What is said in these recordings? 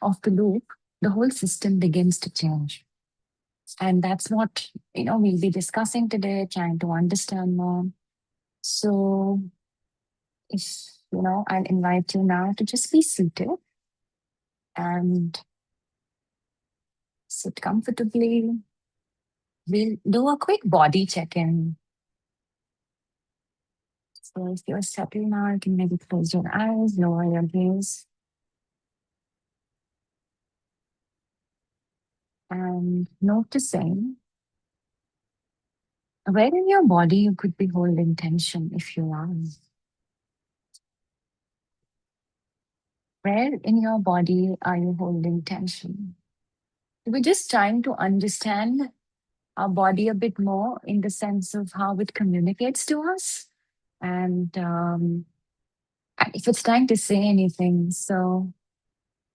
of the loop, the whole system begins to change. And that's what, we'll be discussing today, trying to understand more. So if, I'll invite you now to just be seated and sit comfortably. We'll do a quick body check-in. So if you're settled now, you can maybe close your eyes, lower your gaze. And noticing where in your body you could be holding tension if you are. Where in your body are you holding tension? We're just trying to understand our body a bit more in the sense of how it communicates to us. And if it's trying to say anything, so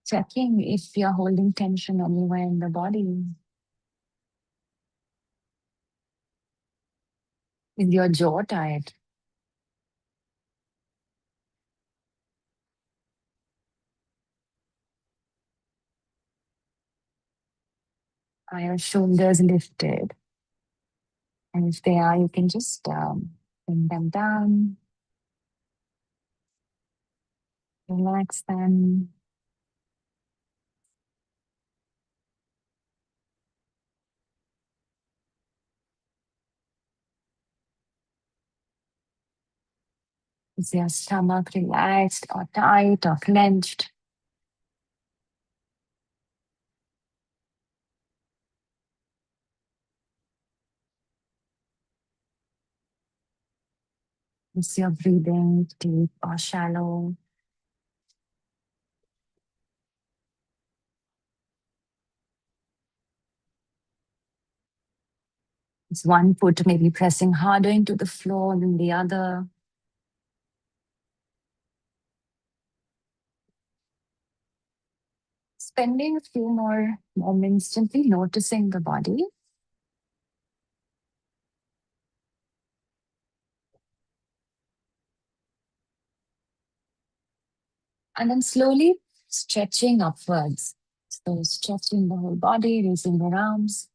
checking if you're holding tension anywhere in the body. Is your jaw tight? Are your shoulders lifted? And if they are, you can just bring them down, relax them. Is your stomach relaxed or tight or clenched? Is your breathing deep or shallow? Is one foot maybe pressing harder into the floor than the other? Spending a few more moments simply noticing the body. And then slowly stretching upwards. So stretching the whole body, raising the arms,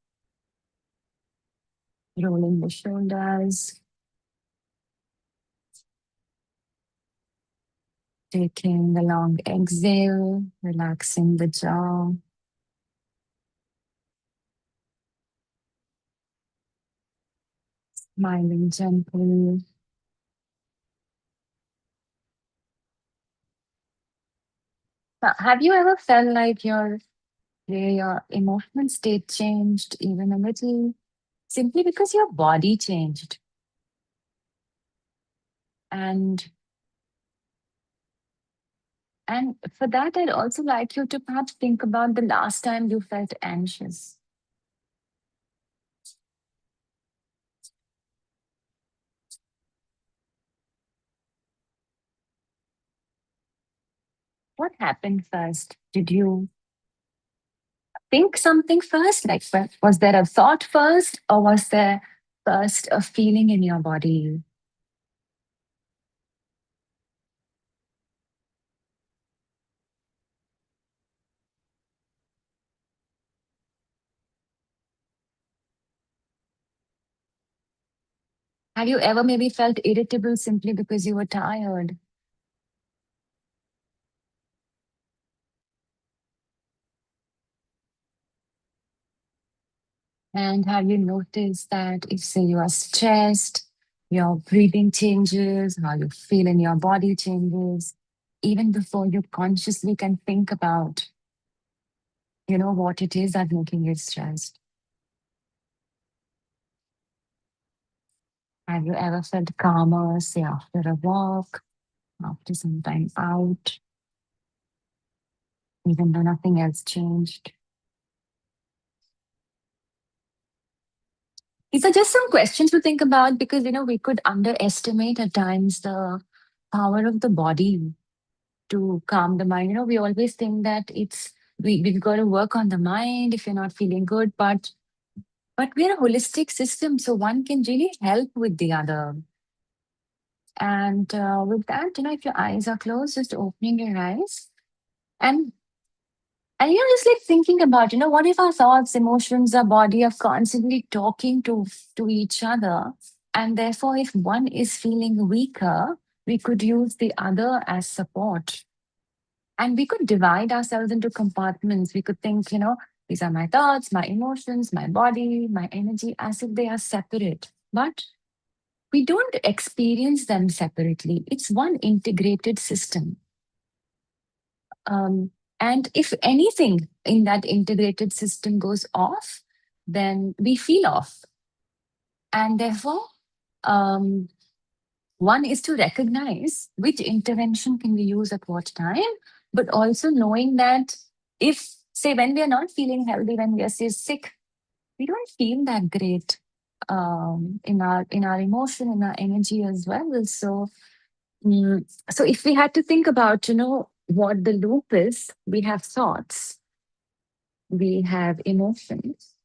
rolling the shoulders, taking a long exhale, relaxing the jaw. Smiling gently. Now, have you ever felt like your emotional state changed even a little simply because your body changed? And for that, I'd also like you to perhaps think about the last time you felt anxious. What happened first? Did you think something first? Like, was there a thought first, or was there first a feeling in your body? Have you ever maybe felt irritable simply because you were tired? And have you noticed that if, say, you are stressed, your breathing changes, how you feel in your body changes, even before you consciously can think about, what it is that making you stressed? Have you ever felt calmer, say, after a walk, after some time out, even though nothing else changed? These are just some questions to think about because, we could underestimate at times the power of the body to calm the mind. We always think that we've got to work on the mind if you're not feeling good, but we're a holistic system, so one can really help with the other. And with that, if your eyes are closed, just opening your eyes and And just like thinking about, what if our thoughts, emotions, our body are constantly talking to each other, and therefore, if one is feeling weaker, we could use the other as support, and we could divide ourselves into compartments. We could think, these are my thoughts, my emotions, my body, my energy, as if they are separate. But we don't experience them separately. It's one integrated system. Um, and if anything in that integrated system goes off, then we feel off. And therefore, um, one is to recognize which intervention can we use at what time, but also knowing that if, say, when we are not feeling healthy, when we are say, sick, we don't feel that great in our emotion, in our energy as well. So if we had to think about, what the loop is, we have thoughts, we have emotions,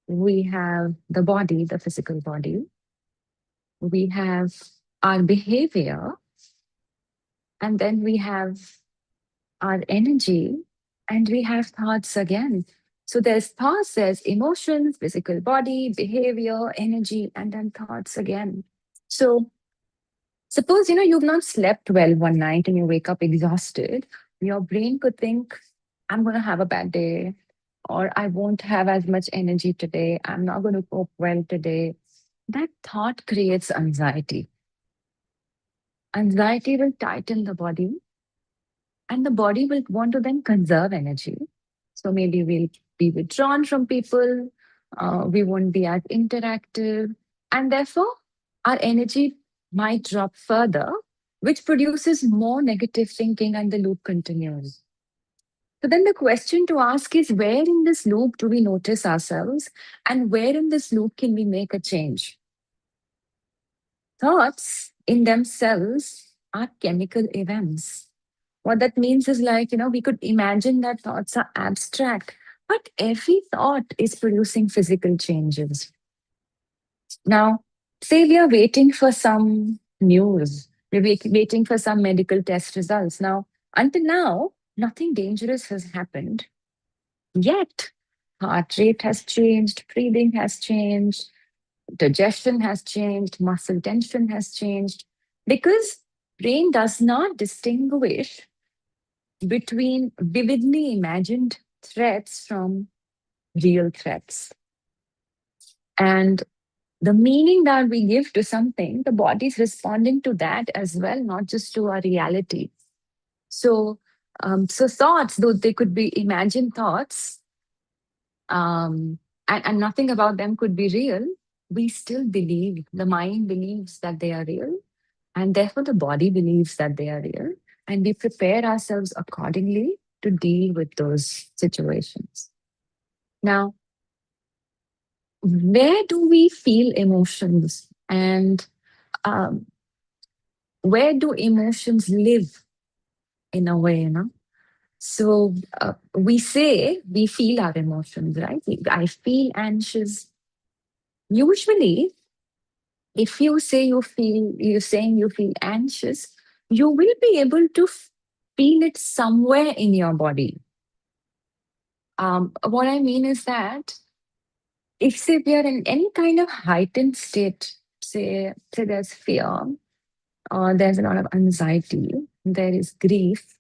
we have the body, the physical body, we have our behavior, and then we have our energy, and we have thoughts again. So there's thoughts, there's emotions, physical body, behavior, energy, and then thoughts again. So suppose, you've not slept well one night and you wake up exhausted, your brain could think, I'm going to have a bad day, or I won't have as much energy today. I'm not going to cope well today. That thought creates anxiety. Anxiety will tighten the body, and the body will want to then conserve energy. So maybe we'll be withdrawn from people, we won't be as interactive, and therefore our energy might drop further, which produces more negative thinking, and the loop continues. So then the question to ask is, where in this loop do we notice ourselves, and where in this loop can we make a change? Thoughts in themselves are chemical events. What that means is like, we could imagine that thoughts are abstract, but every thought is producing physical changes. Now, say we are waiting for some news, we're waiting for some medical test results. Now, until now, nothing dangerous has happened. Yet, heart rate has changed, breathing has changed, digestion has changed, muscle tension has changed, because brain does not distinguish between vividly imagined threats from real threats. And the meaning that we give to something, the body is responding to that as well, not just to our reality. So, so thoughts, though they could be imagined thoughts, and nothing about them could be real, we still believe, the mind believes that they are real, and therefore the body believes that they are real, and we prepare ourselves accordingly to deal with those situations. Now, where do we feel emotions, and um, where do emotions live in a way, So we say we feel our emotions, right? I feel anxious. Usually, if you say you're saying you feel anxious, you will be able to feel it somewhere in your body. What I mean is that if say we are in any kind of heightened state, say there's fear, or there's a lot of anxiety, there is grief.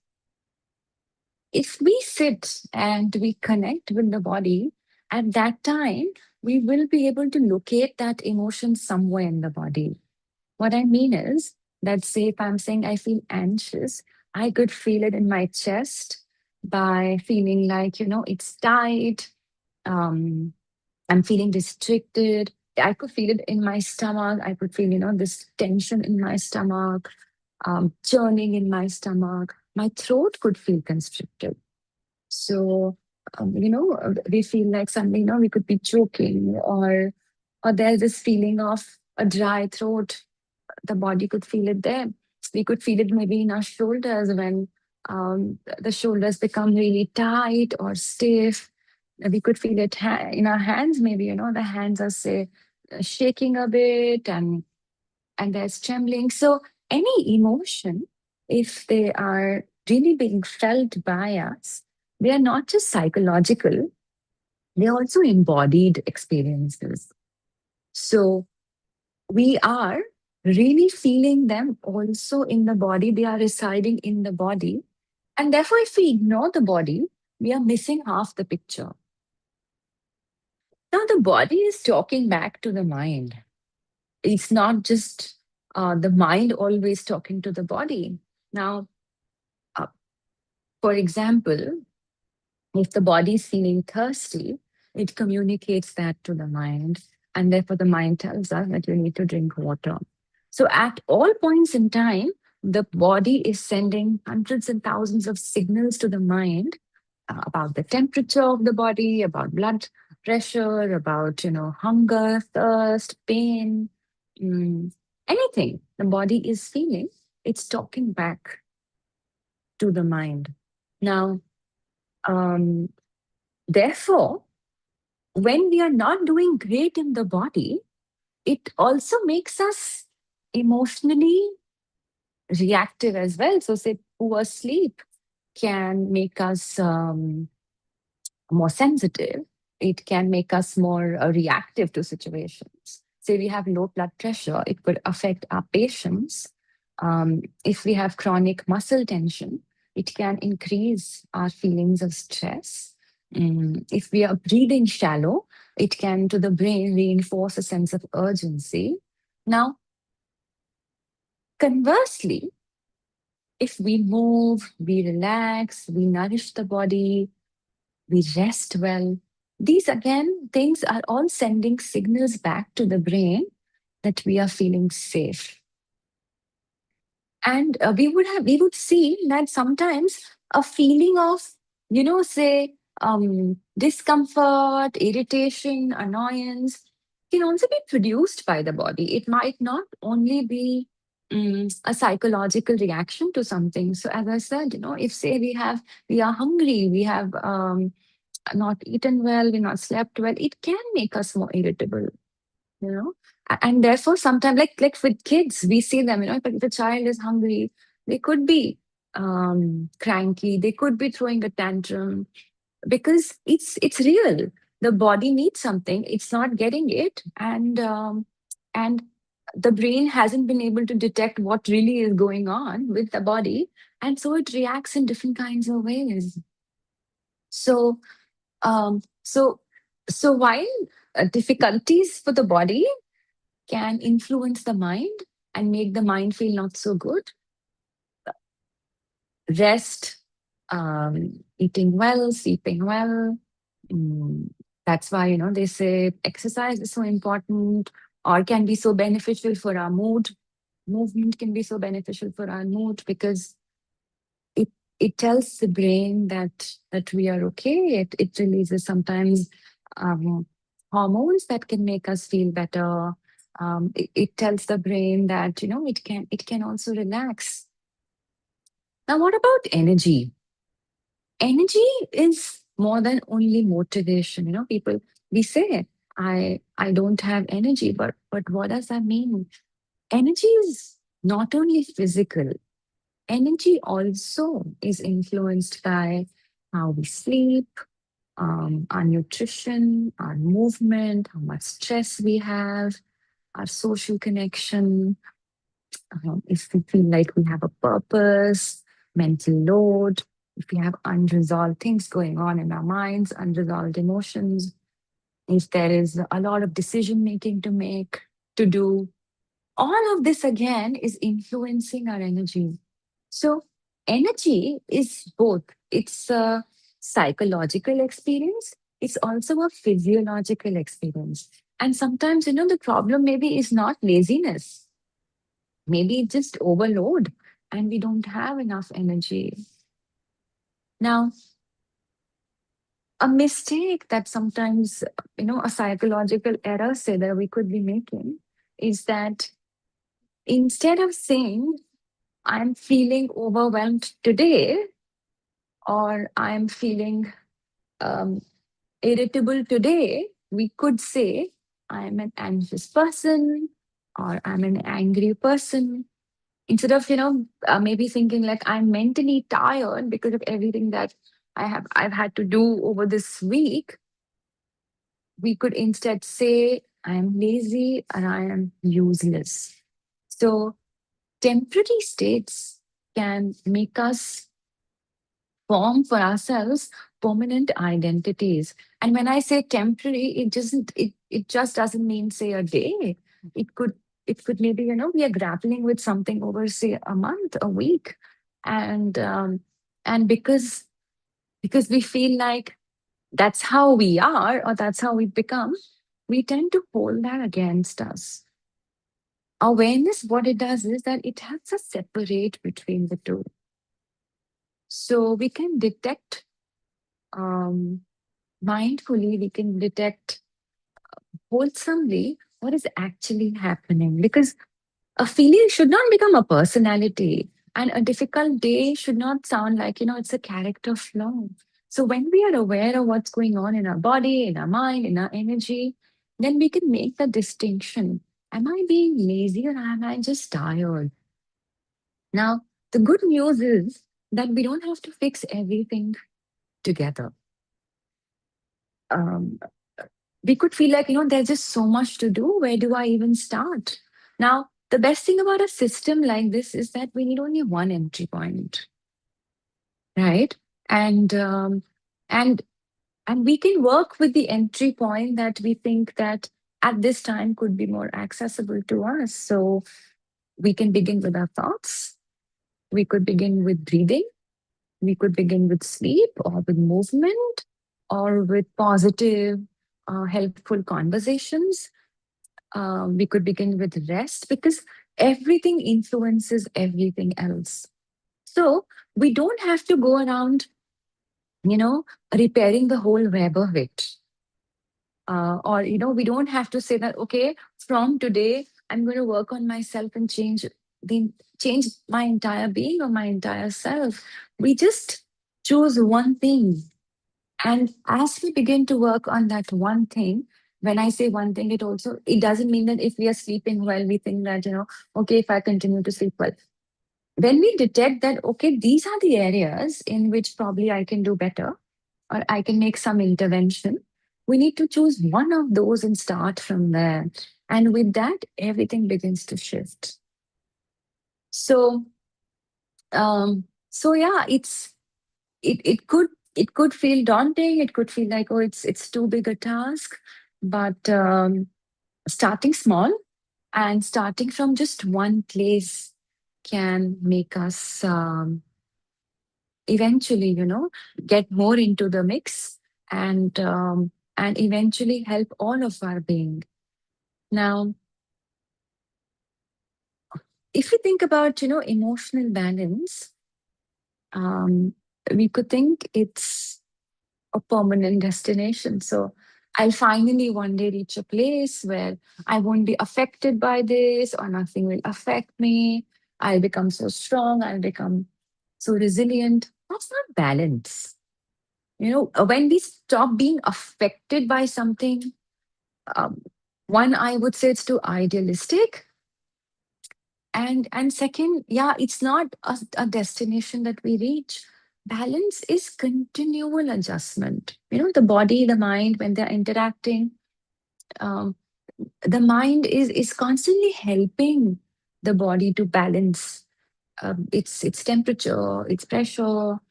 If we sit and we connect with the body, at that time, we will be able to locate that emotion somewhere in the body. What I mean is that, say, if I'm saying I feel anxious, I could feel it in my chest by feeling like, it's tight. Um, I'm feeling restricted. I could feel it in my stomach. I could feel, this tension in my stomach, churning in my stomach. My throat could feel constricted. So, we feel like something, we could be choking, or there's this feeling of a dry throat. The body could feel it there. We could feel it maybe in our shoulders when the shoulders become really tight or stiff. We could feel it in our hands, maybe, the hands are, say, shaking a bit, and there's trembling. So, any emotion, if they are really being felt by us, They are not just psychological, they are also embodied experiences. So we are really feeling them also in the body. They are residing in the body. And therefore, if we ignore the body, we are missing half the picture. Now, the body is talking back to the mind. It's not just the mind always talking to the body. Now, uh, for example, if the body is feeling thirsty, it communicates that to the mind. And therefore, the mind tells us that you need to drink water. So, at all points in time, the body is sending hundreds and thousands of signals to the mind about the temperature of the body, about blood pressure, about hunger, thirst, pain, mm, anything the body is feeling. It's talking back to the mind. Now, um, therefore, when we are not doing great in the body, it also makes us emotionally reactive as well. So, say, poor sleep can make us more sensitive. It can make us more reactive to situations. Say we have low blood pressure, it could affect our patience. If we have chronic muscle tension, it can increase our feelings of stress. If we are breathing shallow, it can to the brain reinforce a sense of urgency. Now, conversely, if we move, we relax, we nourish the body, we rest well. These again, things are all sending signals back to the brain that we are feeling safe. And we would see that sometimes a feeling of, say, discomfort, irritation, annoyance can also be produced by the body. It might not only be a psychological reaction to something. So as I said, if say we are hungry, we have not eaten well, we're not slept well, it can make us more irritable, you know. And therefore, sometimes, like with kids, we see them, if the child is hungry, they could be cranky, they could be throwing a tantrum because it's real. The body needs something, it's not getting it, and the brain hasn't been able to detect what really is going on with the body, and so it reacts in different kinds of ways. So um, so, so while difficulties for the body can influence the mind and make the mind feel not so good, rest, eating well, sleeping well, mm, that's why they say exercise is so important, or can be so beneficial for our mood. Movement can be so beneficial for our mood because it it tells the brain that we are okay. It releases sometimes um, hormones that can make us feel better. It tells the brain that it can also relax. Now, what about energy? Energy is more than only motivation. People, we say, I don't have energy, but what does that mean? Energy is not only physical. Energy also is influenced by how we sleep, our nutrition, our movement, how much stress we have, our social connection, if we feel like we have a purpose, mental load, if we have unresolved things going on in our minds, unresolved emotions, if there is a lot of decision making to make, to do, all of this again is influencing our energy. So, energy is both. It's a psychological experience, it's also a physiological experience. And sometimes, the problem maybe is not laziness, maybe it's just overload and we don't have enough energy. Now, a mistake that sometimes, a psychological error, say, that we could be making is that instead of saying, I'm feeling overwhelmed today, or I'm feeling um, irritable today, we could say, I'm an anxious person or I'm an angry person. Instead of, maybe thinking like I'm mentally tired because of everything that I've had to do over this week, we could instead say, I am lazy or I am useless. So temporary states can make us form for ourselves permanent identities. And when I say temporary, it just doesn't mean say a day. It could it could maybe, we are grappling with something over say a month, a week. And and because we feel like that's how we are or that's how we become, we tend to hold that against us. Awareness, what it does is that it helps us separate between the two. So we can detect um, mindfully, we can detect wholesomely what is actually happening. Because a feeling should not become a personality, and a difficult day should not sound like, it's a character flaw. So when we are aware of what's going on in our body, in our mind, in our energy, then we can make the distinction. Am I being lazy or am I just tired? Now, the good news is that we don't have to fix everything together. Um, we could feel like, there's just so much to do. Where do I even start? Now, the best thing about a system like this is that we need only one entry point, right? And and and we can work with the entry point that we think that at this time could be more accessible to us. So we can begin with our thoughts. We could begin with breathing. We could begin with sleep or with movement or with positive, helpful conversations. We could begin with rest because everything influences everything else. So we don't have to go around, you know, repairing the whole web of it. Or, we don't have to say that, okay, from today, I'm going to work on myself and the change my entire being or my entire self. We just choose one thing. And as we begin to work on that one thing, when I say one thing, it doesn't mean that if we are sleeping well, we think that, okay, if I continue to sleep well. When we detect that, okay, these are the areas in which probably I can do better or I can make some intervention, we need to choose one of those and start from there. And with that, everything begins to shift. So, so yeah, it could feel daunting. It could feel like, oh, it's too big a task. But starting small and starting from just one place can make us eventually, get more into the mix and eventually help all of our being. Now, if we think about, emotional balance, um, we could think it's a permanent destination. So I'll finally one day reach a place where I won't be affected by this or nothing will affect me. I'll become so strong. I'll become so resilient. That's not balance. When we stop being affected by something, um, one, I would say it's too idealistic. And second, yeah, it's not a destination that we reach. Balance is continual adjustment. The body, the mind, when they're interacting, um, the mind is constantly helping the body to balance its temperature, its pressure,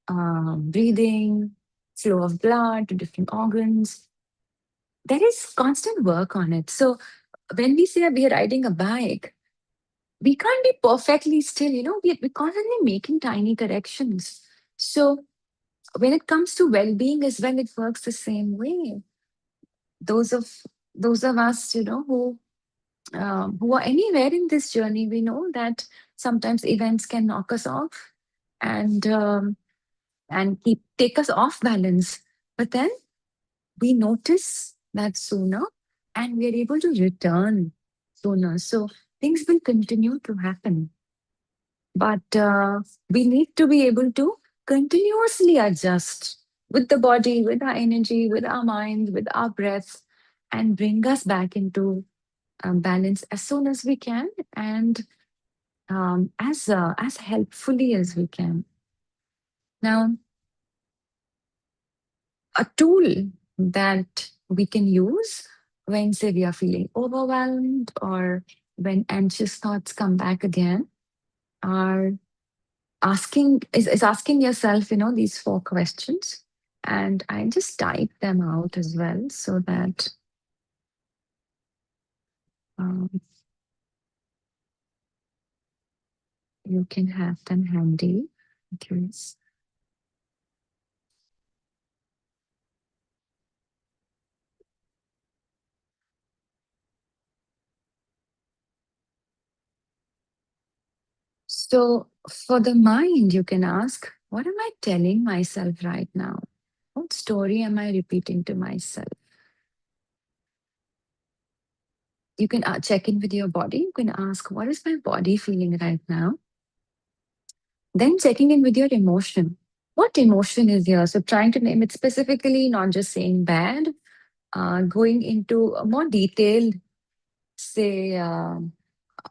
breathing, flow of blood to different organs. There is constant work on it. So when we say we are riding a bike, we can't be perfectly still. We're constantly making tiny corrections. So when it comes to well-being as well, it works the same way. Those of those of us, who are anywhere in this journey, we know that sometimes events can knock us off and keep take us off balance. But then we notice that sooner and we are able to return sooner. So things will continue to happen. But we need to be able to continuously adjust with the body, with our energy, with our mind, with our breath, and bring us back into balance as soon as we can and as helpfully as we can. Now, a tool that we can use when, say, we are feeling overwhelmed or when anxious thoughts come back again, are is asking yourself, these four questions. And I just type them out as well so that um, you can have them handy. Okay. So for the mind, you can ask, what am I telling myself right now? What story am I repeating to myself? You can check in with your body. You can ask, what is my body feeling right now? Then checking in with your emotion. What emotion is here? So trying to name it specifically, not just saying bad, going into a more detailed, say,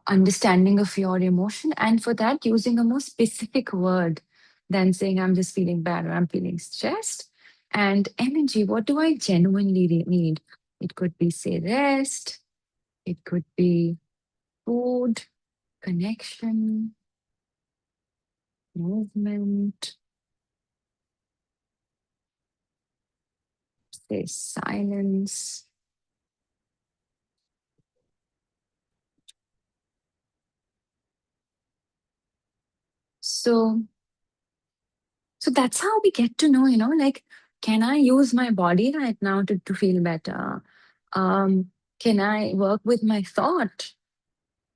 understanding of your emotion. And for that, using a more specific word than saying, I'm just feeling bad or I'm feeling stressed. And energy, what do I genuinely need? It could be, say, rest. It could be food, connection, movement, say, silence. So, so that's how we get to know, like, can I use my body right now to feel better? Can I work with my thought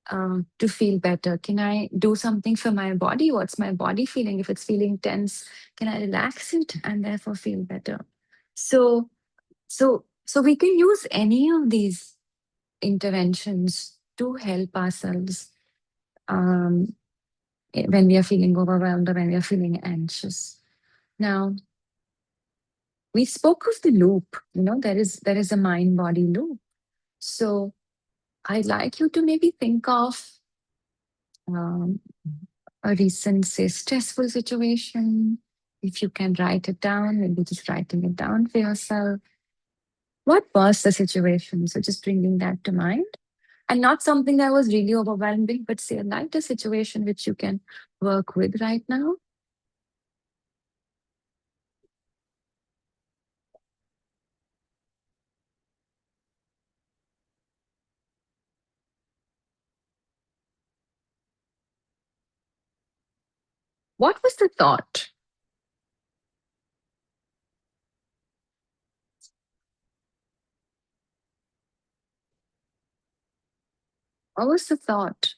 to feel better? Can I do something for my body? What's my body feeling? If it's feeling tense, can I relax it and therefore feel better? So, so we can use any of these interventions to help ourselves um, when we are feeling overwhelmed or when we are feeling anxious. Now, we spoke of the loop. There is a mind body loop. So I'd like you to maybe think of um, a recent, say, stressful situation. If you can write it down, maybe just writing it down for yourself. What was the situation? So just bringing that to mind. And not something that was really overwhelming, but say a lighter situation which you can work with right now. What was the thought? What was the thought?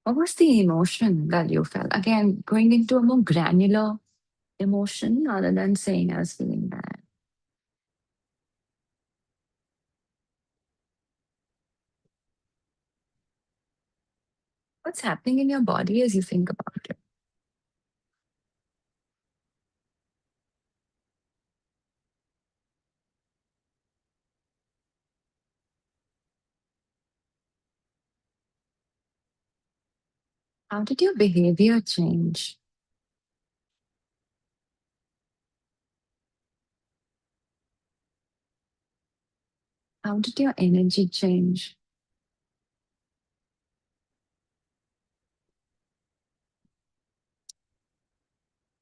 What was the emotion that you felt? Again, going into a more granular emotion rather than saying I was feeling bad. What's happening in your body as you think about it? How did your behavior change? How did your energy change?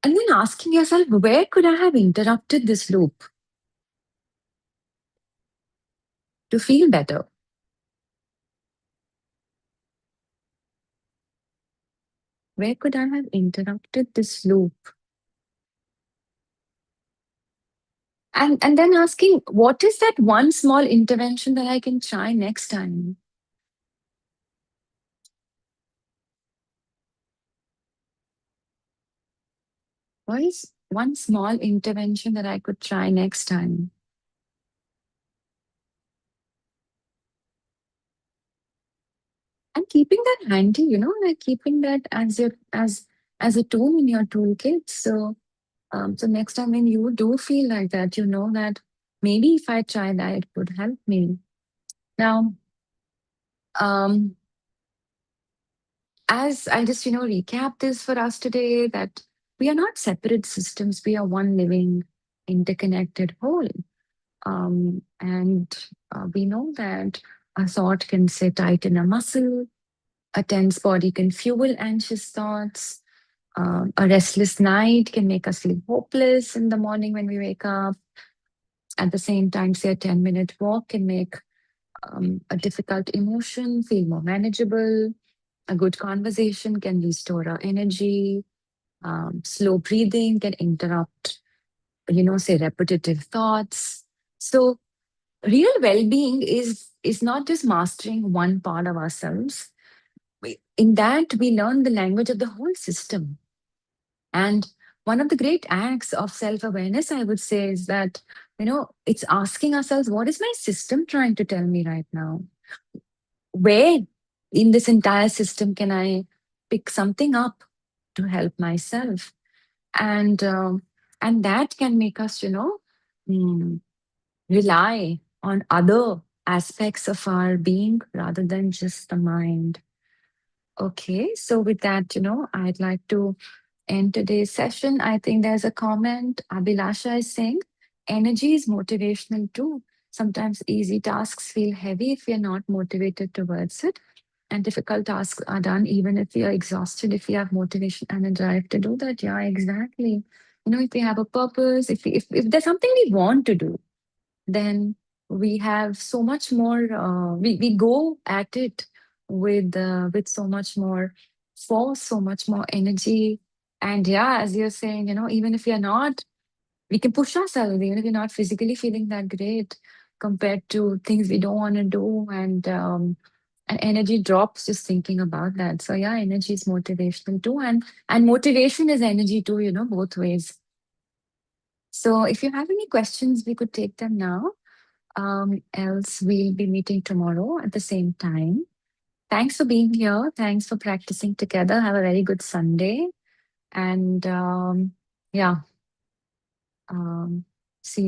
And then asking yourself, where could I have interrupted this loop to feel better? Where could I have interrupted this loop? And then asking, what is that one small intervention that I can try next time? What is one small intervention that I could try next time? And keeping that handy, like keeping that as a tool in your toolkit. So next time when you do feel like that, you know that maybe if I try that, it would help me. Now, um, as I just, recap this for us today, that we are not separate systems, we are one living, interconnected whole. And we know that a thought can say tighten a muscle, a tense body can fuel anxious thoughts, a restless night can make us feel hopeless in the morning when we wake up. At the same time, say a 10-minute walk can make a difficult emotion feel more manageable. A good conversation can restore our energy. Slow breathing can interrupt, say repetitive thoughts. So real well-being is not just mastering one part of ourselves. In that, we learn the language of the whole system. And one of the great acts of self-awareness, I would say, is that, it's asking ourselves, what is my system trying to tell me right now? Where in this entire system can I pick something up to help myself? And um, and that can make us, mm, rely on other aspects of our being rather than just the mind. Okay, so with that, I'd like to end today's session. I think there's a comment. Abhilasha is saying, energy is motivational too. Sometimes easy tasks feel heavy if you're not motivated towards it. And difficult tasks are done even if we are exhausted, if we have motivation and a drive to do that. Yeah, exactly. If we have a purpose, if there's something we want to do, then we have so much more, we go at it with so much more force, so much more energy. And yeah, as you're saying, even if you're not, we can push ourselves even if you're not physically feeling that great compared to things we don't want to do. And energy drops just thinking about that. So yeah, energy is motivational too, and motivation is energy too, both ways. So if you have any questions, we could take them now. Else we'll be meeting tomorrow at the same time. Thanks for being here. Thanks for practicing together. Have a very good Sunday. And yeah, um, see you.